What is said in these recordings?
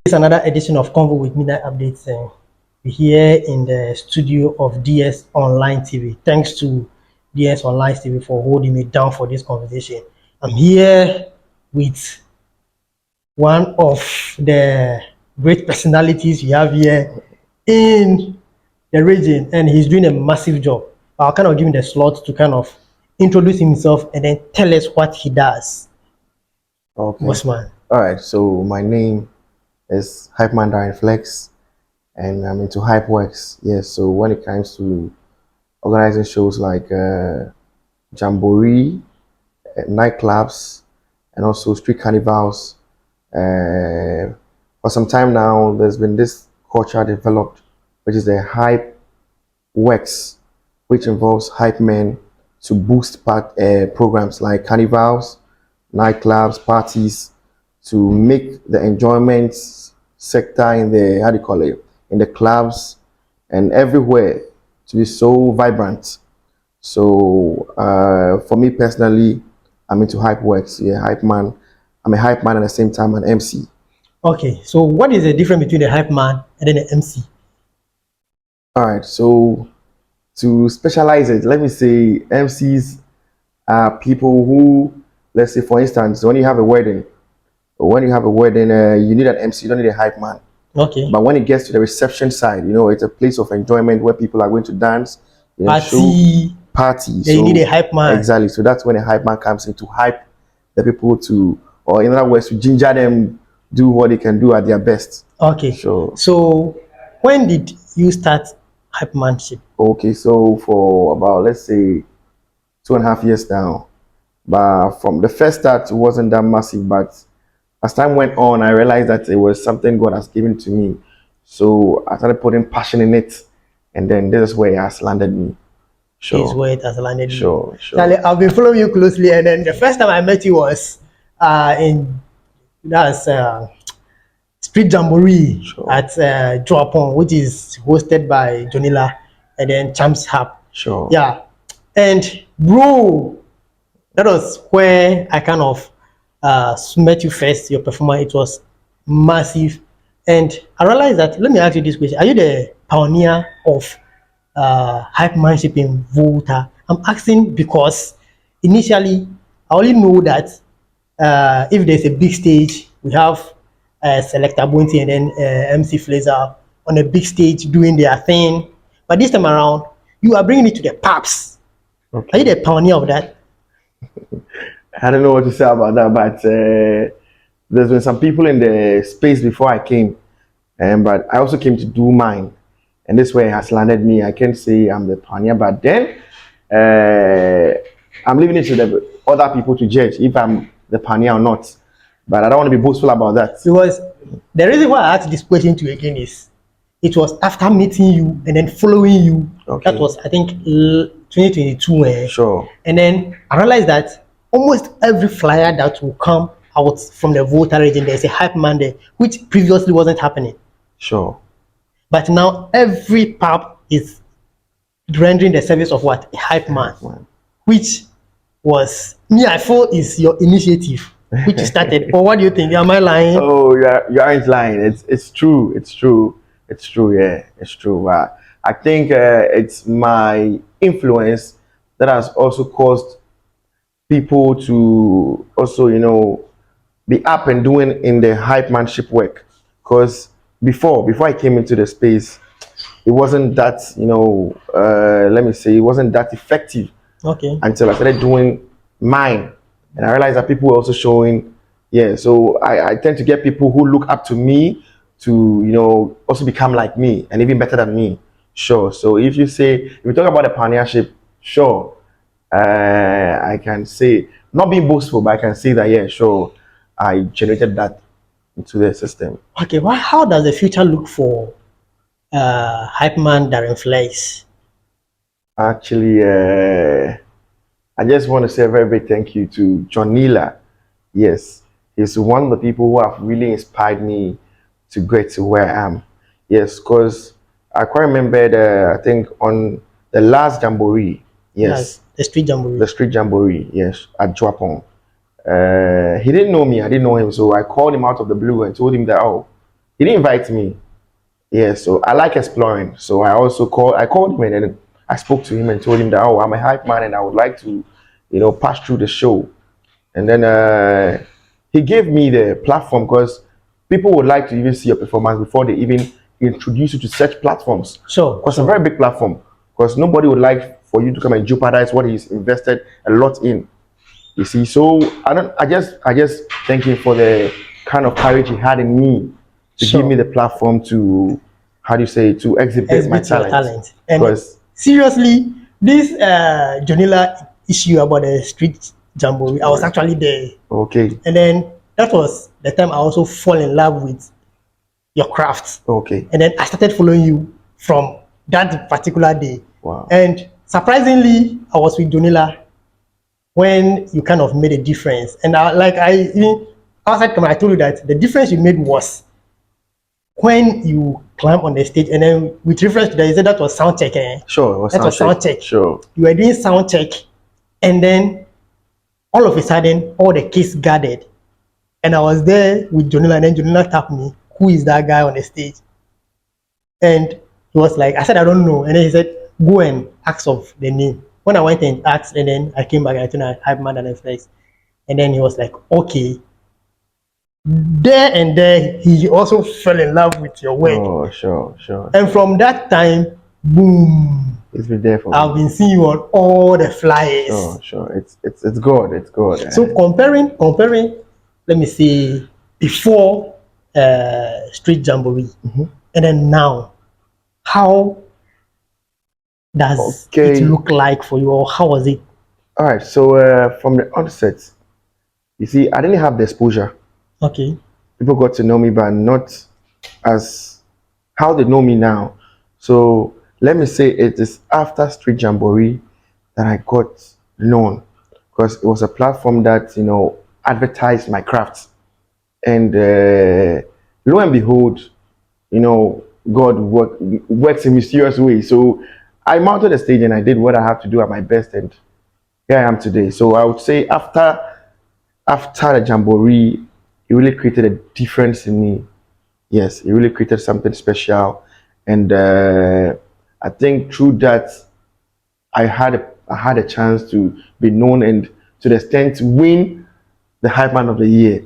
It's another edition of Convo with Midnight Updates. We're here in the studio of DS Online TV. Thanks to DS Online TV for holding me down for this conversation. I'm here with one of the great personalities we have here in the region, and he's doing a massive job. I'll kind of give him the slot to kind of introduce himself and then tell us what he does. Okay. Bossman. All right. So my name is Hypeman Darren, and I'm into Hypeworks. Yes. So when it comes to organizing shows like Jamboree, nightclubs, and also street carnivals, for some time now, there's been this culture developed, which is the Hypeworks, which involves Hypemen to boost programs like carnivals, nightclubs, parties, to make the enjoyment sector in the in the clubs and everywhere to be so vibrant. So for me personally, I'm into Hypeworks. Yeah, hype man. I'm a hype man at the same time an MC. Okay, so what is the difference between the hype man and then the MC? All right, so to specialize it, let me say MCs are people who, let's say for instance, when you have a wedding, you need an MC, you don't need a hype man. Okay. But when it gets to the reception side, it's a place of enjoyment where people are going to dance, party. So you need a hype man. Exactly. So that's when a hype man comes in to hype the people to, or in other words, to ginger them, do what they can do at their best. Okay. So when did you start Hypemanship? Okay, so for about, let's say, 2.5 years now. But from the first start, it wasn't that massive, but as time went on, I realized that it was something God has given to me. So I started putting passion in it, and then this is where it has landed me. Sure. This is where it has landed me. Sure. Charlie, I've been following you closely, and then the first time I met you was in Street Jamboree at Joapon, which is hosted by Jonila and then Champs Hub. Sure. Yeah. And bro, that was where I kind of met you first, your performance. It was massive. And I realized that, let me ask you this question. Are you the pioneer of Hypemanship in Volta? I'm asking because initially, I only know that if there's a big stage, we have Selector Bounty and then MC Flazer on a big stage doing their thing. But this time around, you are bringing it to the pubs. Okay. Are you the pioneer of that? I don't know what to say about that, but there's been some people in the space before I came, but I also came to do mine, and this way it has landed me. I can't say I'm the pioneer, but then I'm leaving it to the other people to judge if I'm the pioneer or not. But I don't want to be boastful about that. Because the reason why I asked this question to you again is, it was after meeting you and then following you. Okay. That was, I think, 2022. Sure. And then I realized that almost every flyer that will come out from the Volta region, there's a hype man there, which previously wasn't happening. Sure. But now every pub is rendering the service of what? A hype man. Which was, I feel is your initiative, which you started. Or what do you think? Am I lying? Oh, you aren't lying. It's true. It's true. Yeah, it's true. I think it's my influence that has also caused people to also, be up and doing in the hypemanship work. Because before I came into the space, it wasn't that, let me say, it wasn't that effective. Okay. Until I started doing mine, and I realized that people were also showing. Yeah, so I tend to get people who look up to me to also become like me and even better than me. Sure. So if you talk about the pioneership, sure, I can say, not being boastful, but I can say that, yeah, sure, I generated that into the system. Okay, well, how does the future look for Hypeman Darren Flex? Actually, I just want to say a very big thank you to John Neela. Yes, he's one of the people who have really inspired me to get to where I am. Yes, because I quite remember I think on the last Jamboree. Yes. The street Jamboree. The street Jamboree, yes, at Joapon. He didn't know me, I didn't know him, so I called him out of the blue and told him that, oh, He didn't invite me. Yeah, so I like exploring. So I called him and then I spoke to him and told him that, oh, I'm a hype man and I would like to, pass through the show. And then he gave me the platform because people would like to even see your performance before they even introduce you to such platforms. Sure. Because it's a very big platform. Because nobody would like for you to come and jeopardize what he's invested a lot in. You see, so I just thank him for the kind of courage he had in me to Sure. give me the platform to, how do you say, to exhibit my Exhibit your talent. And Because seriously, this Jonila issue about the street jamboree, I was actually there. okay, And then that was the time I also fall in love with your craft. okay, And then I started following you from that particular day. wow, And surprisingly, I was with Jonila when you kind of made a difference. And even outside camera, I told you that the difference you made was when you climb on the stage, and then with reference to that, you said that was sound check. sure, it was That was sound check. Sure, You were doing sound check, and then all of a sudden, all the kids gathered, and I was there with Jonila, and then Jonila tapped me, "Who is that guy on the stage?" And he was like, I said, "I don't know," and then he said, "Go and ask of the name." When I went and asked, and then I came back and I told him Hypeman and FX, and then he was like, "Okay." There and there, he also fell in love with your work. oh, sure. And from that time, boom, It's been there for I've me. been seeing you on all the flyers. Sure. It's good. So comparing, let me see, before Street Jamboree, and then now, how does Okay. it look like for you, or how was it? All right. So from the onset, you see, I didn't have the exposure. Okay. People got to know me, but not as how they know me now. So let me say it is after Street Jamboree that I got known, because it was a platform that advertised my craft, and lo and behold, God works in mysterious ways. So I mounted the stage and I did what I have to do at my best, and here I am today. So I would say after the Jamboree, it really created a difference in me. Yes, it really created something special, and I think through that, I had a chance to be known and to the extent to win the Hype Man of the Year.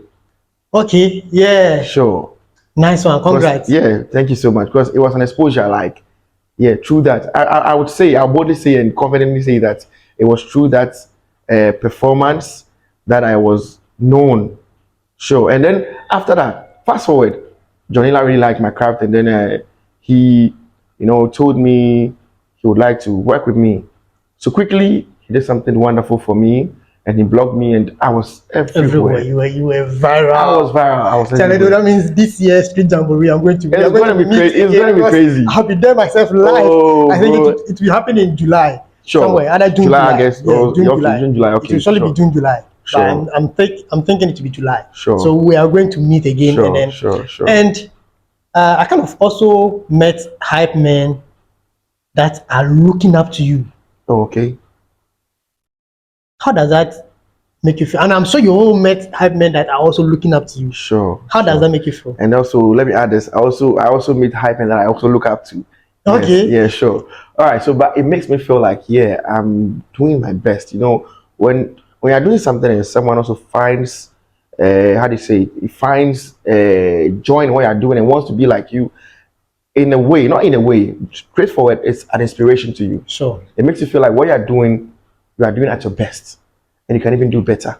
Okay. Yeah. Sure. Nice one. Congrats. Yeah, thank you so much. Because it was an exposure, like, yeah, through that. I would say, I'll boldly say and confidently say that it was through that performance that I was known. Sure. And then after that, fast forward, Jonila really liked my craft, and then he, told me he would like to work with me. So quickly, he did something wonderful for me, and he blogged me, and I was everywhere. You were viral. I was viral. I was Charlie, everywhere. that means this year Street Jamboree, I'm going to. It's going to be crazy. It's going to be crazy. I'll be there myself live. Oh, I think bro. it will happen in July. Sure. Somewhere, either June, July, July. I guess. Yeah, Or June, okay, July. June, July. Okay. It will surely be June, July. Sure. But I'm thinking it to be July. Sure. So we are going to meet again, Sure. and then Sure. and I kind of also met hype men that are looking up to you. Oh, okay. How does that make you feel? And I'm sure you all met hype men that are also looking up to you. Sure. How does that make you feel? And also, let me add this. I also meet hype and that I also look up to. Okay. Yes, yeah, sure. All right. So, but it makes me feel like, yeah, I'm doing my best. When you're doing something and someone also finds, how do you say, it? He finds joy in what you're doing and wants to be like you, in a way, not in a way, straightforward. It's an inspiration to you. Sure. It makes you feel like what you are doing at your best, and you can even do better.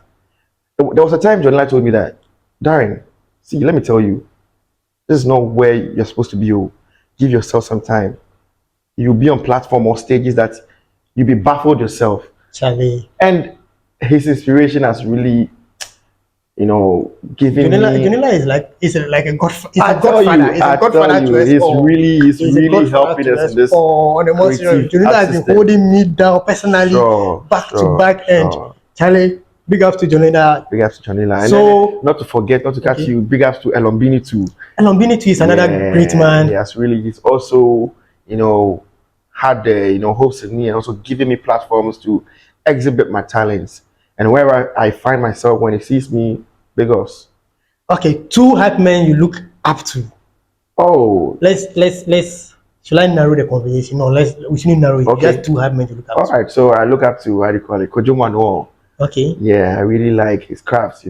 There was a time Jonila told me that, Darren, see, let me tell you, this is not where you're supposed to be. Oh. Give yourself some time. You'll be on platform or stages that you'll be baffled yourself. Charlie. And his inspiration has really, given me. Jonila is like a godfather. He's a godfather. He's a I godfather tell to you, us he's all. really helping us in this. On the most, creative Jonila has system. been holding me down personally, back to back, and Charlie, big ups to Jonila. Big ups to Jonila. So, and then, not to catch you, big ups to Elombini too. Elombini too is another great man. Yes, really. He's also, had the, hopes in me and also giving me platforms to exhibit my talents. And wherever I find myself, when he sees me, big ups. Okay, two hype men you look up to. Oh, Let's should I narrow the conversation? No, we shouldn't narrow it. okay. Just two Hypemen to look up All to. right. So I look up to, how do you call it, Kojo Manuel. Okay. Yeah, I really like his crafts.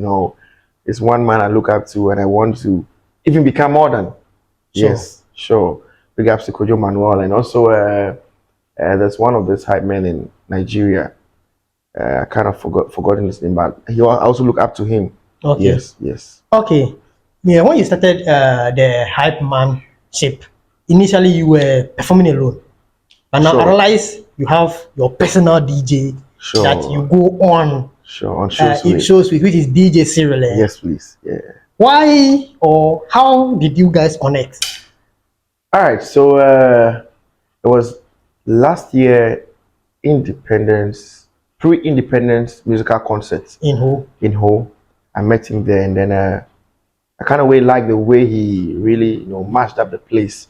It's one man I look up to, and I want to even become more than. Sure. Yes, sure. Big ups to Kojo Manuel, and also there's one of these hype men in Nigeria. I kind of forgotten his name, but I also look up to him. Okay. Yes. Okay. Yeah, when you started the Hypemanship, initially you were performing alone. But now I Sure. realize you have your personal DJ Sure. that you go on Sure, on shows with. shows with, which is DJ Cyril. Yes, please. Yeah. Why or how did you guys connect? All right. So it was last year, pre-independence musical concert In who? in Ho. I met him there, and then I kind of liked the way he really mashed up the place.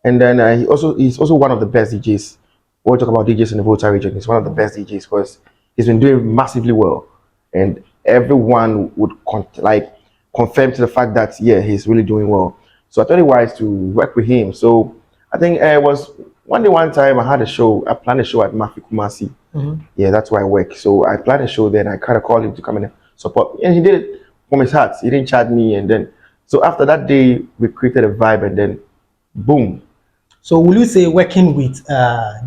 And then he's also one of the best DJs. When we talk about DJs in the Volta region, he's one of the best DJs because he's been doing massively well, and everyone would confirm to the fact that he's really doing well. So I thought it wise to work with him. So I think it was one time I planned a show at Mafi Kumasi. Yeah, that's where I work. So I planned a show there, and I kind of called him to come and support me, and he did it from his heart. He didn't charge me, and then so after that day we created a vibe, and then boom. So will you say working with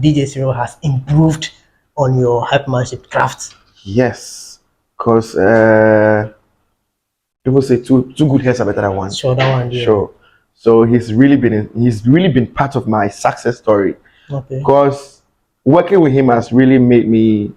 DJ Cyril has improved on your Hypemanship craft? Yes, because people say two good heads are better than one. Sure, that one. Yeah. Sure. So he's really been part of my success story. Okay. Because working with him has really made me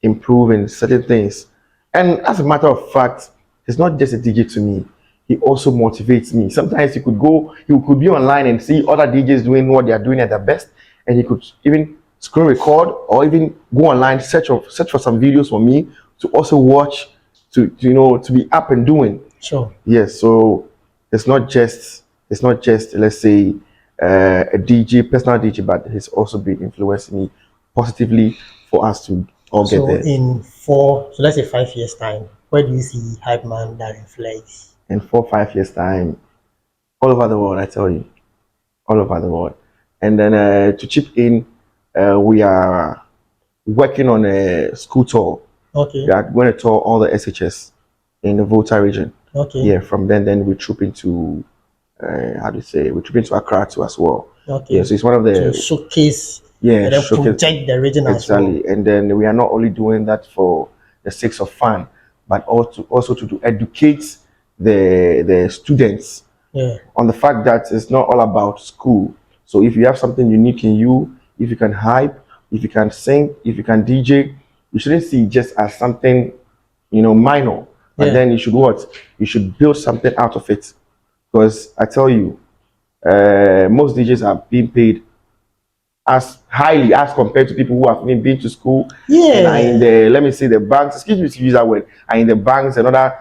improve in certain things. And as a matter of fact, he's not just a DJ to me. He also motivates me. Sometimes he could be online and see other DJs doing what they are doing at their best, and he could even screen record or even go online, search for some videos for me to also watch, to be up and doing. Sure. Yes. So it's not just let's say a DJ, personal DJ, but he's also been influencing me positively for us to all get there. So let's say 5 years time, where do you see Hypeman that reflects? In 4-5 years time, all over the world, I tell you, all over the world. And then to chip in, we are working on a school tour. Okay. We are going to tour all the SHS in the Volta region. Okay. Yeah. From then we troop into we troop into Accra too as well. Okay. Yeah. So it's one of the to showcase. Yeah. And then project the region exactly. as well. And then we are not only doing that for the sake of fun, but also to educate the students on the fact that it's not all about school. So if you have something unique in you, if you can hype, if you can sing, if you can DJ, you shouldn't see it just as something minor. But then you should build something out of it. Because I tell you, most DJs are being paid as highly as compared to people who have even been to school and are in the banks, excuse me to use that word, are in the banks and other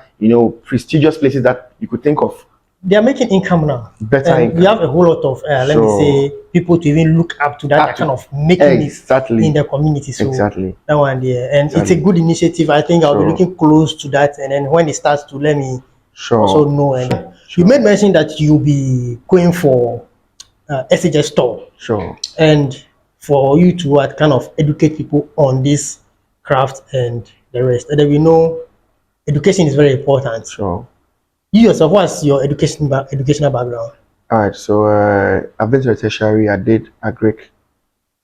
prestigious places that you could think of. They are making income now. Better income. We have a whole lot of let me say people to even look up to that kind of making it in the community. So that one there, and it's a good initiative. I think I'll be looking close to that, and then when it starts to let me also know. And you made mention that you'll be going for SHS store. Sure. And for you to kind of educate people on this craft and the rest. And then we know education is very important. Sure. You yourself, what's your educational background? All right. So I've been to a tertiary. I did agric.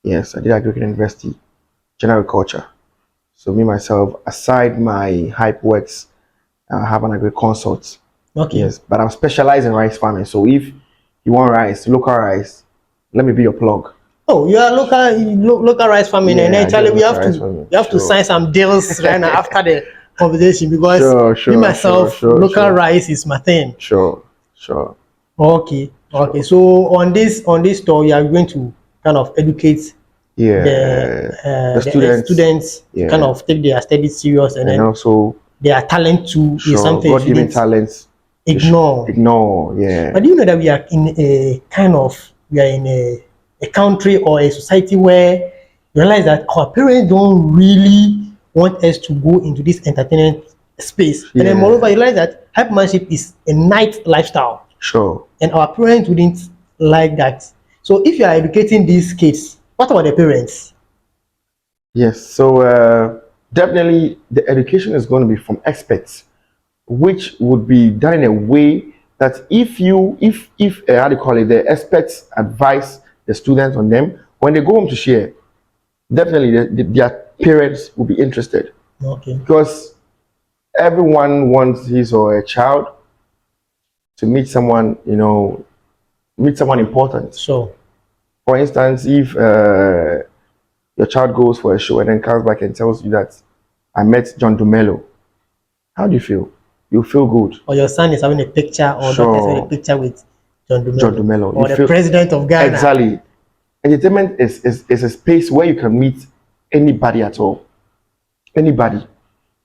Yes, I did agric university, general culture. So me myself, aside my hype works, I have an agric consult. Okay. Yes, but I'm specialized in rice farming. So if you want rice, local rice, let me be your plug. Oh, you are local rice farming, and actually we have to sign some deals right now after the conversation because me myself, local rice is my thing. Sure. Okay. So on this store, you are going to kind of educate the students kind of take their studies serious, and then also their talent too is something God-given talents. Ignore. Yeah. But do you know that we are in a country or a society where you realize that our parents don't really want us to go into this entertainment space. And then moreover, you realize that hypemanship is a night lifestyle. Sure. And our parents wouldn't like that. So if you are educating these kids, what about the parents? Yes, so definitely the education is going to be from experts, which would be done in a way that if how do you call it, the experts advise the students on them when they go home to share, definitely their parents will be interested Okay. because everyone wants his or her child to meet someone, meet someone important. So For instance, if your child goes for a show and then comes back and tells you that I met John Dumelo, how do you feel? You feel good. or your son is having a picture or daughter is having a Sure, picture with John John Dumelo Dumelo. You or the feel president of Ghana. exactly. Entertainment is a space where you can meet anybody at all. Anybody.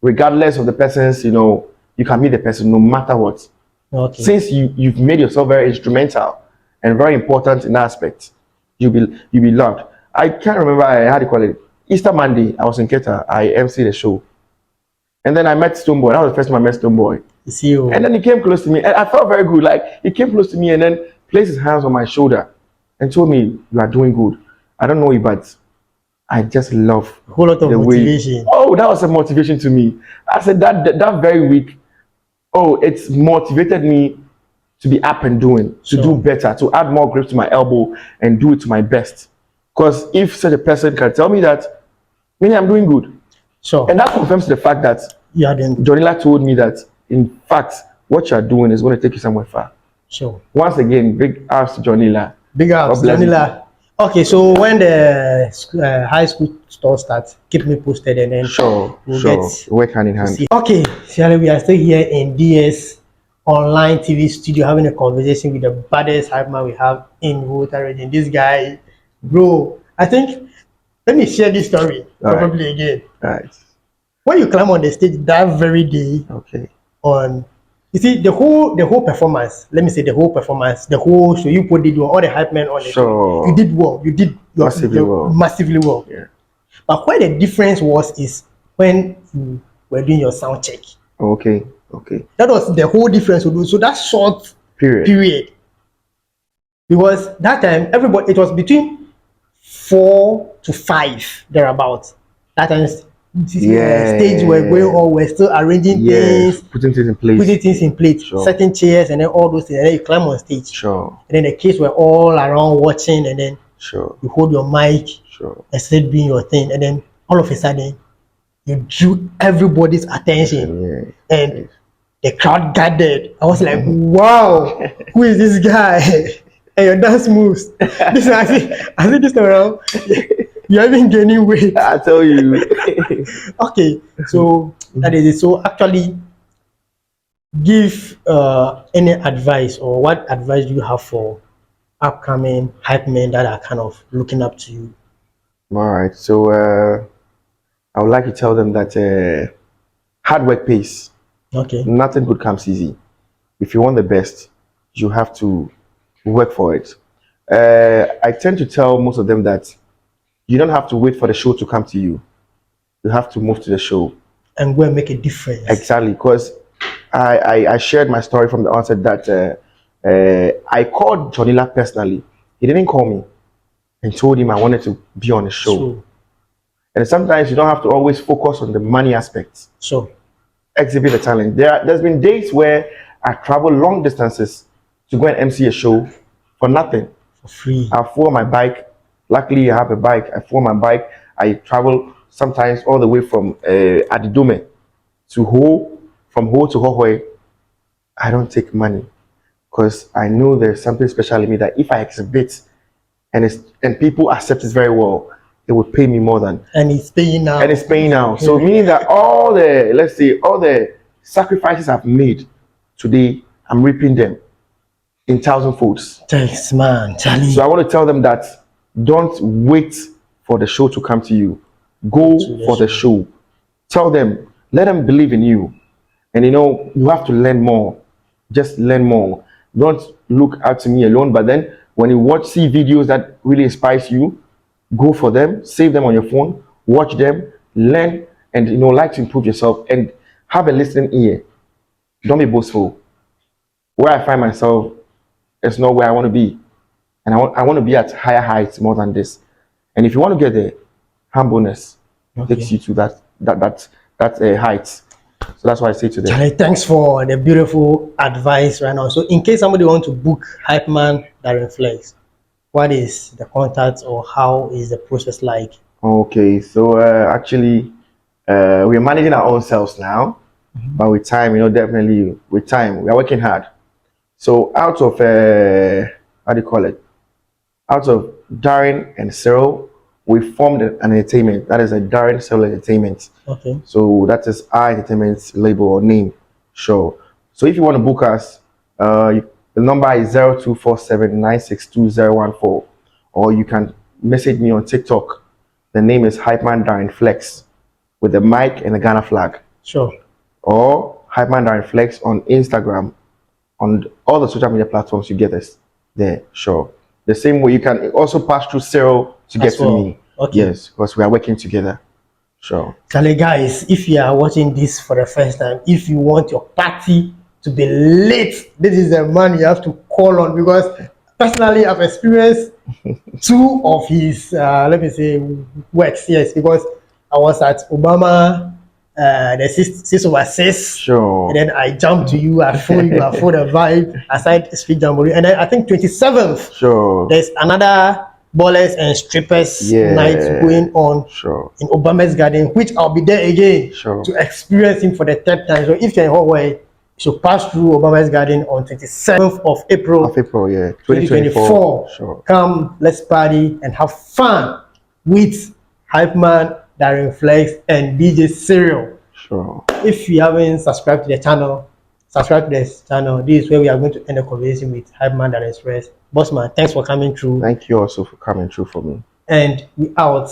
Regardless of the person's, you can meet the person no matter what. Okay. Since you've made yourself very instrumental and very important in that aspect, you'll be loved. I can't remember how to call it. Easter Monday, I was in Keta, I MC the show. And then I met Stoneboy. That was the first time I met Stoneboy. You see you. And then he came close to me, and I felt very good. Like he came close to me and then placed his hands on my shoulder and told me, "You are doing good." I don't know you, but I just love A whole lot of the way. motivation. Oh, that was a motivation to me. I said that very week. Oh, it's motivated me to be up and doing, to Sure. do better, to add more grip to my elbow and do it to my best. Because if such a person can tell me that, meaning I'm doing good, Sure. and that confirms the fact that You are doing Jonila told me that, in fact, what you are doing is going to take you somewhere far. sure. Once again, big ups to Jonila. Big ups, God bless you. Janila. Okay, so when the high school store starts, keep me posted and then Sure, we'll sure. get Work hand in hand. see. Okay, Shirley, we are still here in DS online TV studio having a conversation with the baddest Hypeman we have in Volta region. This guy, bro, I think, let me share this story All right. probably again. Right. When you climb on the stage that very day Okay. on, you see, the whole performance, let me say the whole performance, the whole show, you put it all the hype men on the show. Sure. You did well. You did Massively well. Massively well. Yeah. But where the difference was is when you were doing your sound check. Okay. Okay. That was the whole difference. So that short Period. because that time everybody, it was between 4 to 5 thereabouts. That time stage were going on, we're still arranging things, Putting things in place. Sure. setting chairs and then all those things, and then you climb on stage. Sure. And then the kids were all around watching, and then Sure. you hold your mic Sure. and start doing your thing, and then all of a sudden you drew everybody's attention, Yeah. and the crowd gathered. I was like, wow, who is this guy? And your dance moves. This I see this time around. You're even gaining weight. I tell you. Okay, so that is it. So actually, give any advice, or what advice do you have for upcoming hype men that are kind of looking up to you? All right. So I would like to tell them that hard work pays. Okay. Nothing good comes easy. If you want the best, you have to work for it. I tend to tell most of them that you don't have to wait for the show to come to you. You have to move to the show. And go and make a difference. Exactly, because I shared my story from the onset that I called Jonila personally. He didn't call me and told him I wanted to be on the show. So, And sometimes you don't have to always focus on the money aspects. so Exhibit the talent. There's been days where I travel long distances to go and MC a show for nothing. for free. I fuel my bike. Luckily, I have a bike. I fuel my bike. I travel sometimes all the way from Adidome to Ho, from Ho to Hohoi. I don't take money because I know there's something special in me that if I exhibit and people accept it very well, it would pay me more than. And it's paying now. And it's paying now. So meaning that all the sacrifices I've made today, I'm reaping them in 1,000 folds. Thanks, man, Charlie. So I want to tell them that don't wait for the show to come to you. Go for the show. Tell them, let them believe in you. And you have to learn more. Just learn more. Don't look up to me alone. But then when you see videos that really inspires you, go for them, save them on your phone, watch them, learn, and like to improve yourself and have a listening ear. Don't be boastful. Where I find myself, it's not where I want to be. and I want to be at higher heights more than this. And if you want to get there, humbleness takes you to that heights. So that's why I say to them. Charlie, thanks for the beautiful advice right now. So in case somebody wants to book Hypeman Darren Flex, what is the contact or how is the process like? Okay, so actually, we're managing our own selves now, but with time, definitely with time, we are working hard. So out of how do you call it? Out of Darren and Cyril, we formed an entertainment. That is a Darren Cyril Entertainment. Okay. So that is our entertainment label or name. Sure. So if you want to book us, the number is 0247962014, or you can message me on TikTok. The name is Hypeman Darren Flex with the mic and the Ghana flag. Sure. Or Hypeman Darren Flex on Instagram, on all the social media platforms. You get us there. Sure. The same way you can also pass through Cyril to get to me. Okay. Yes, because we are working together. Sure. Charlie, guys, if you are watching this for the first time, if you want your party to be lit, this is the man you have to call on, because personally I've experienced two of his let me say works. Yes, because I was at Obama the 6/6. Sure. And then I jumped to you, I feel you, I feel the vibe aside Street Jamboree. And then I think 27th, sure, there's another ballers and strippers night going on in Obama's Garden, which I'll be there again to experience him for the third time. So if you're in Hawaii, you should pass through Obama's Garden on 27th of April, 2024. Sure. Come, let's party and have fun with Hypeman, Darren Flex, and DJ Cyril. Sure. If you haven't subscribed to the channel, subscribe to this channel. This is where we are going to end the conversation with Hypeman Darren Flex. Bossman, thanks for coming through. Thank you also for coming through for me. And we out.